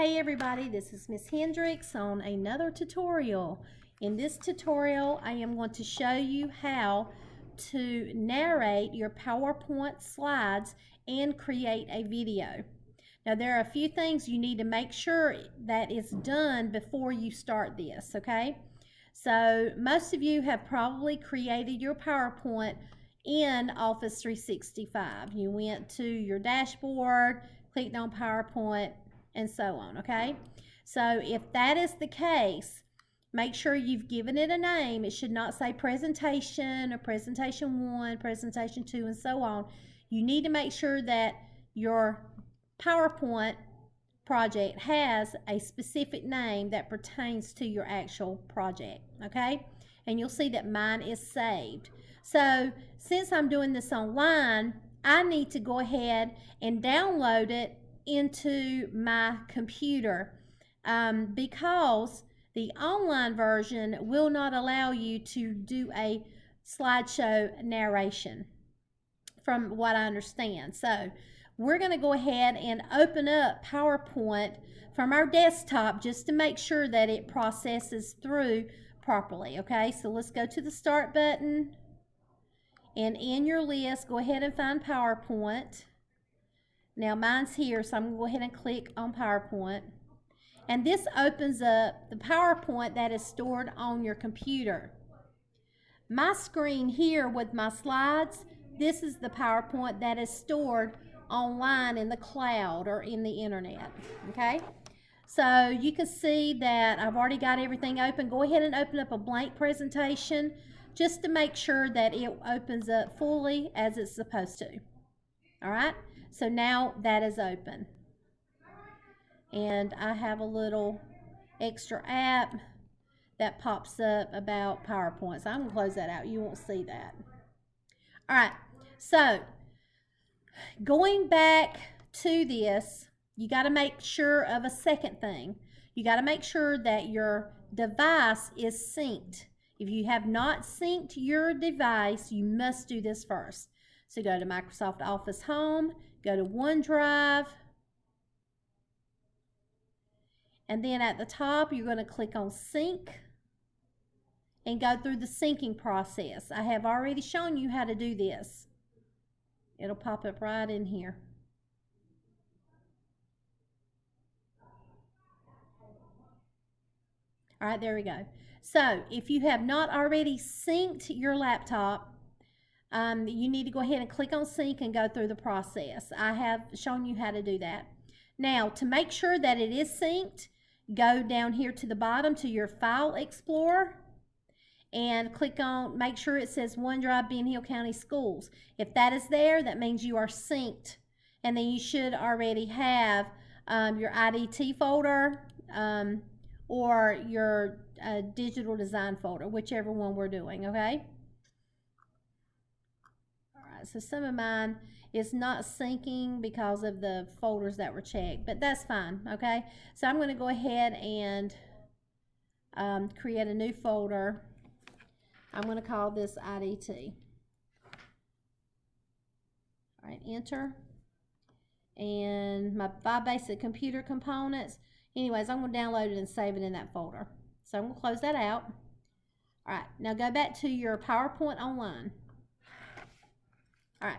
Hey everybody, this is Miss Hendricks on another tutorial. In this tutorial, I am going to show you how to narrate your PowerPoint slides and create a video. Now there are a few things you need to make sure that is done before you start this, okay? So most of you have probably created your PowerPoint in Office 365. You went to your dashboard, clicked on PowerPoint, and so on, okay? So if that is the case, make sure you've given it a name. It should not say presentation or presentation 1, presentation 2, and so on. You need to make sure that your PowerPoint project has a specific name that pertains to your actual project, okay? And you'll see that mine is saved. So since I'm doing this online, I need to go ahead and download it into my computer because the online version will not allow you to do a slideshow narration from what I understand. So we're going to go ahead and open up PowerPoint from our desktop just to make sure that it processes through properly. Okay, so let's go to the Start button, and in your list, go ahead and find PowerPoint. Now mine's here, so I'm going to go ahead and click on PowerPoint. And this opens up the PowerPoint that is stored on your computer. My screen here with my slides, this is the PowerPoint that is stored online in the cloud or in the internet, okay? So you can see that I've already got everything open. Go ahead and open up a blank presentation just to make sure that it opens up fully as it's supposed to. All right, so now that is open. And I have a little extra app that pops up about PowerPoint. So I'm gonna close that out. You won't see that. All right, so going back to this, you got to make sure of a second thing. You got to make sure that your device is synced. If you have not synced your device, you must do this first. So go to Microsoft Office Home, go to OneDrive, and then at the top you're going to click on Sync and go through the syncing process. I have already shown you how to do this. It'll pop up right in here. All right, there we go. So if you have not already synced your laptop, you need to go ahead and click on sync and go through the process. I have shown you how to do that. Now, to make sure that it is synced, go down here to the bottom to your File Explorer and click on, make sure it says OneDrive Ben Hill County Schools. If that is there, that means you are synced. And then you should already have your IDT folder or your digital design folder, whichever one we're doing, okay? All right, so some of mine is not syncing because of the folders that were checked, but that's fine, okay? So I'm going to go ahead and create a new folder. I'm going to call this IDT. All right, enter. And my 5 basic computer components. Anyways, I'm going to download it and save it in that folder. So I'm going to close that out. All right, now go back to your PowerPoint online. All right,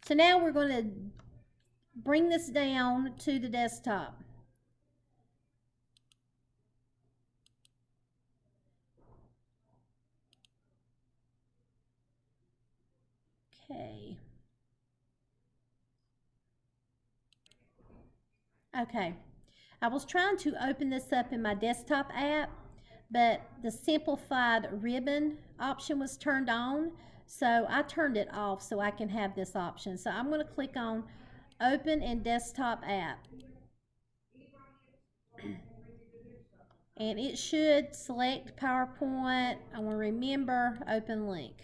so now we're going to bring this down to the desktop. Okay, I was trying to open this up in my desktop app, but the simplified ribbon option was turned on, so I turned it off so I can have this option. So I'm going to click on Open in Desktop App. And it should select PowerPoint. I want to remember Open Link.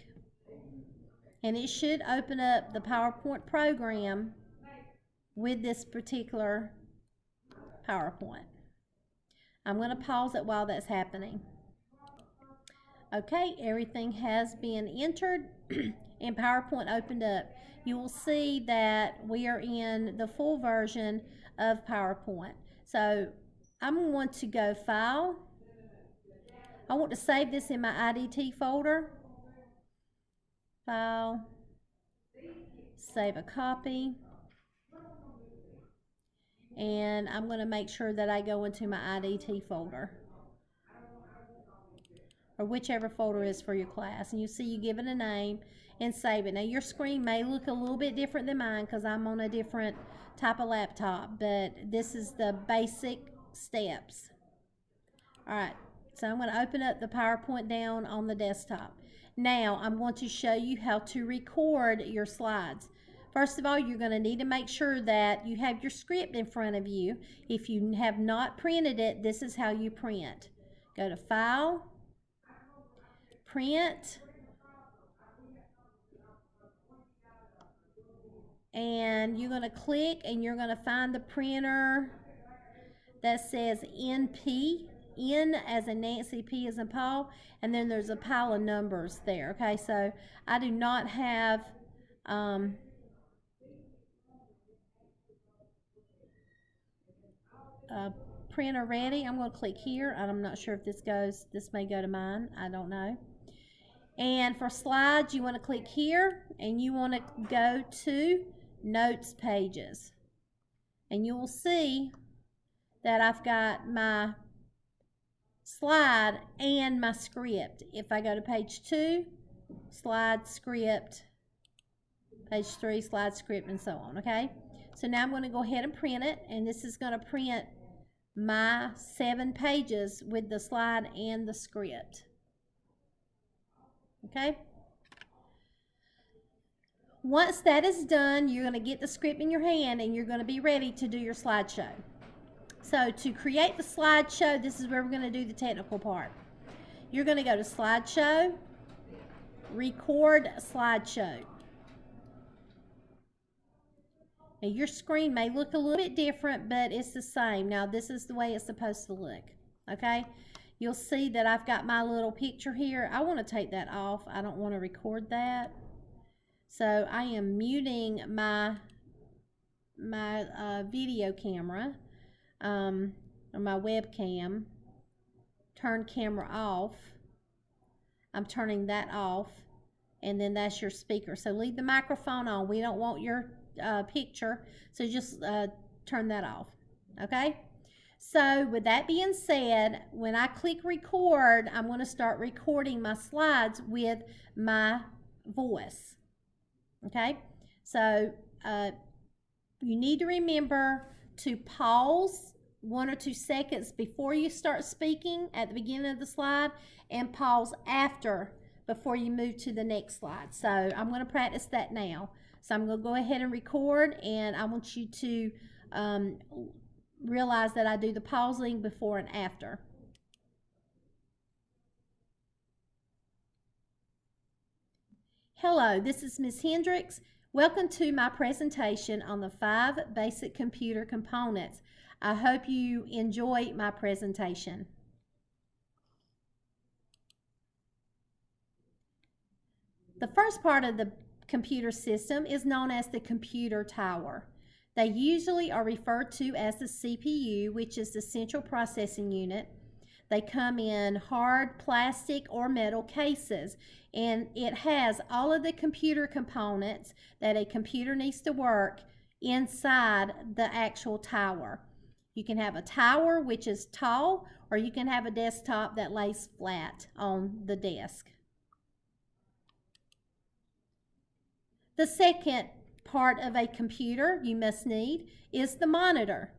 And it should open up the PowerPoint program with this particular PowerPoint. I'm going to pause it while that's happening. Okay, everything has been entered and PowerPoint opened up. You will see that we are in the full version of PowerPoint. So I'm going to go File. I want to save this in my IDT folder. File, save a copy. And I'm going to make sure that I go into my IDT folder, or whichever folder is for your class. And you see you give it a name and save it. Now your screen may look a little bit different than mine because I'm on a different type of laptop, but this is the basic steps. All right, so I'm going to open up the PowerPoint down on the desktop. Now I'm going to show you how to record your slides. First of all, you're going to need to make sure that you have your script in front of you. If you have not printed it, this is how you print. Go to File, Print, and you're going to click and you're going to find the printer that says NP. N as in Nancy, P as in Paul, and then there's a pile of numbers there. Okay, so I do not have a printer ready. I'm going to click here. I'm not sure if this may go to mine. I don't know. And for slides, you want to click here and you want to go to Notes Pages. And you will see that I've got my slide and my script. If I go to page 2, slide, script, page 3, slide, script, and so on, okay? So now I'm going to go ahead and print it, and this is going to print my 7 pages with the slide and the script, okay? Once that is done, you're going to get the script in your hand and you're going to be ready to do your slideshow. So to create the slideshow, this is where we're going to do the technical part. You're going to go to Slideshow, Record Slideshow. Now your screen may look a little bit different, but it's the same. Now this is the way it's supposed to look, okay? You'll see that I've got my little picture here. I want to take that off. I don't want to record that. So I am muting my video camera. Or my webcam. Turn camera off. I'm turning that off, and then that's your speaker. So leave the microphone on. We don't want your picture, so just turn that off, okay? So with that being said, when I click record, I'm going to start recording my slides with my voice, okay? So you need to remember to pause 1 or 2 seconds before you start speaking at the beginning of the slide, and pause after before you move to the next slide. So I'm going to practice that now. So I'm going to go ahead and record, and I want you to realize that I do the pausing before and after. Hello, this is Ms. Hendricks. Welcome to my presentation on the 5 basic computer components. I hope you enjoy my presentation. The first part of the computer system is known as the computer tower. They usually are referred to as the CPU, which is the central processing unit. They come in hard plastic or metal cases, and it has all of the computer components that a computer needs to work inside the actual tower. You can have a tower which is tall, or you can have a desktop that lays flat on the desk. The second part of a computer you must need is the monitor.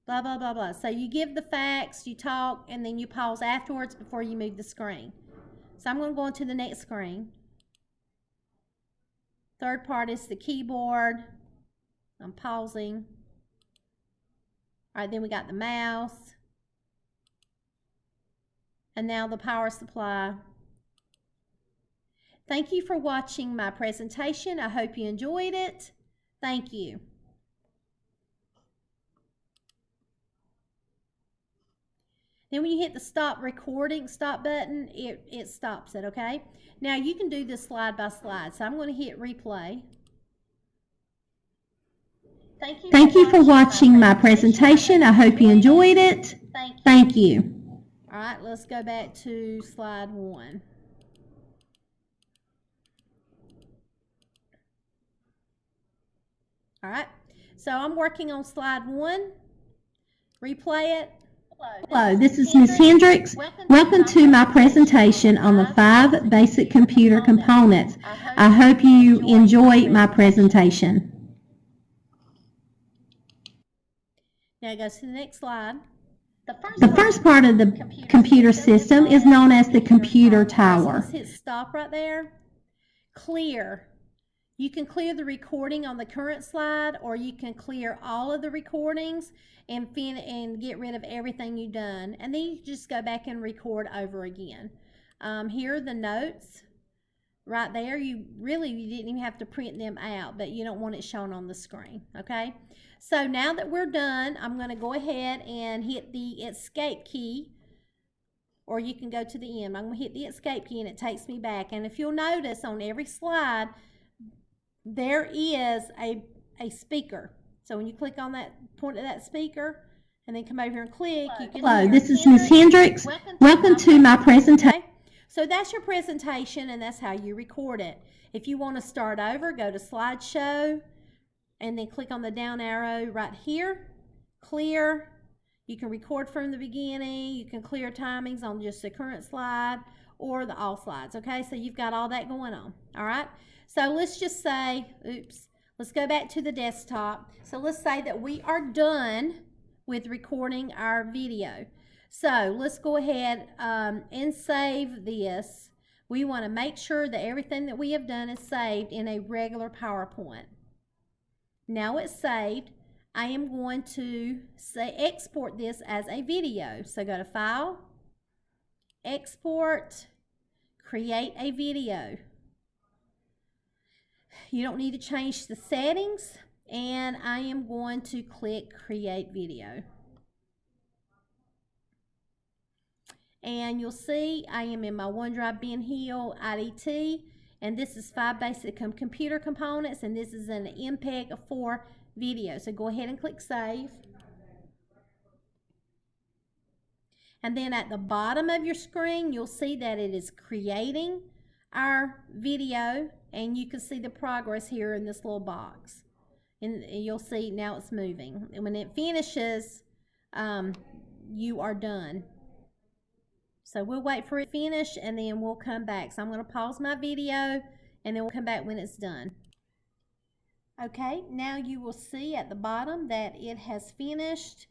Blah, blah, blah, blah. So you give the facts, you talk, and then you pause afterwards before you move the screen. So I'm going to go on to the next screen. Third part is the keyboard. I'm pausing. All right, then we got the mouse. And now the power supply. Thank you for watching my presentation. I hope you enjoyed it. Thank you. Then when you hit the stop recording, stop button, it stops it, okay? Now you can do this slide by slide. So I'm going to hit replay. Thank you for watching my presentation. I hope you enjoyed it. Thank you. All right, let's go back to slide 1. All right, so I'm working on slide 1. Replay it. Hello, this is Ms. Hendricks. Welcome to my presentation on the 5 basic computer components. I hope you enjoy my presentation. Now go to the next slide. The first part of the computer system is known as the computer tower. So let's hit stop right there. Clear. You can clear the recording on the current slide, or you can clear all of the recordings and get rid of everything you've done. And then you just go back and record over again. Here are the notes. Right there, you didn't even have to print them out, but you don't want it shown on the screen, okay? So now that we're done, I'm going to go ahead and hit the escape key, or you can go to the end. I'm going to hit the escape key and it takes me back. And if you'll notice on every slide, there is a speaker. So when you click on that, point of that speaker, and then come over here and click, you can Hello, this is Ms. Hendricks. Welcome to my presentation. Okay. So that's your presentation, and that's how you record it. If you want to start over, go to slideshow, and then click on the down arrow right here, clear. You can record from the beginning. You can clear timings on just the current slide or the all slides, okay? So you've got all that going on, all right? So let's just say, let's go back to the desktop. So let's say that we are done with recording our video. So let's go ahead and save this. We want to make sure that everything that we have done is saved in a regular PowerPoint. Now it's saved. I am going to export this as a video. So go to File, Export, Create a Video. You don't need to change the settings, and I am going to click Create Video. And you'll see I am in my OneDrive Ben Hill IDT, and this is 5 basic computer components, and this is an MPEG-4 video. So go ahead and click Save. And then at the bottom of your screen, you'll see that it is creating our video, and you can see the progress here in this little box. And you'll see now it's moving. And when it finishes, you are done. So we'll wait for it to finish, and then we'll come back. So I'm going to pause my video, and then we'll come back when it's done. Okay, now you will see at the bottom that it has finished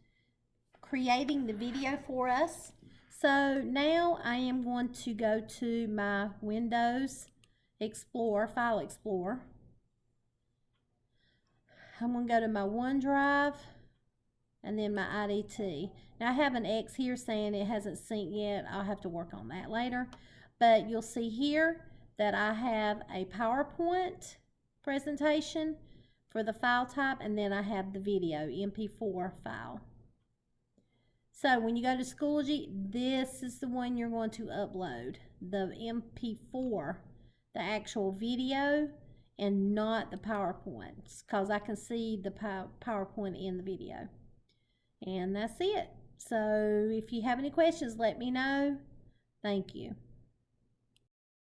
creating the video for us. So now I am going to go to my Windows Explorer, File Explorer. I'm going to go to my OneDrive and then my IDT. Now I have an X here saying it hasn't synced yet. I'll have to work on that later. But you'll see here that I have a PowerPoint presentation for the file type, and then I have the video, MP4 file. So when you go to Schoology, this is the one you're going to upload, the MP4, the actual video, and not the PowerPoint, because I can see the PowerPoint in the video. And that's it. So if you have any questions, let me know. Thank you.